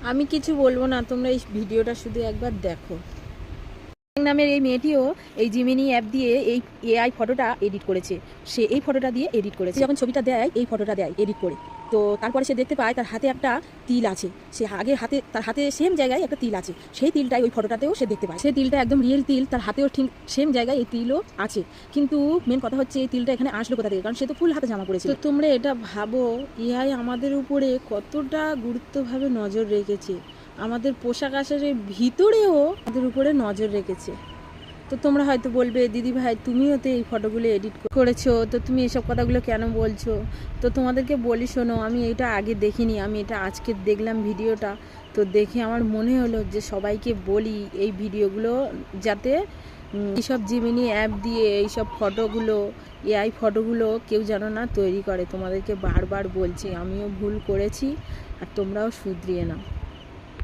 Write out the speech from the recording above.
আমি কিছু বলবো না, তোমরা এই ভিডিওটা শুধু একবার দেখো। নামের এই মেয়েটিও এই জিমিনি অ্যাপ দিয়ে এই এআই ফটোটা এডিট করেছে। সে এই ফটোটা দিয়ে এডিট করেছে। যখন ছবিটা দেয় এই ফটোটা দেয় এডিট করে, তো তারপরে সে দেখতে পায় তার হাতে একটা তিল আছে। সে আগে তার হাতে সেম জায়গায় একটা তিল আছে, সেই তিলটাই ওই ফটোটাতেও সে দেখতে পায়। সেই তিলটা একদম রিয়েল তিল, তার হাতেও ঠিক সেম জায়গায় এই তিলও আছে। কিন্তু মেন কথা হচ্ছে এই তিলটা এখানে আসলো কোথা থেকে, কারণ সে তো ফুল হাতে জামা পড়েছে। তো তোমরা এটা ভাবো এআই আমাদের উপরে কতটা গুরুত্বভাবে নজর রেখেছে, আমাদের পোশাক আশাকের ভিতরেও আমাদের উপরে নজর রেখেছে। তো তোমরা হয়তো বলবে দিদি ভাই তুমিও তো এই ফটোগুলো এডিট করেছো, তো তুমি এসব কথাগুলো কেন বলছো? তো তোমাদেরকে বলি শোনো, আমি এটা আগে দেখিনি, আমি এটা আজকে দেখলাম ভিডিওটা। তো দেখে আমার মনে হলো যে সবাইকে বলি এই ভিডিওগুলো যাতে এইসব জিমিনি অ্যাপ দিয়ে এইসব ফটোগুলো, এআই ফটোগুলো কেউ যেন না তৈরি করে। তোমাদেরকে বারবার বলছি, আমিও ভুল করেছি আর তোমরাও শুধরিয়ে নাও।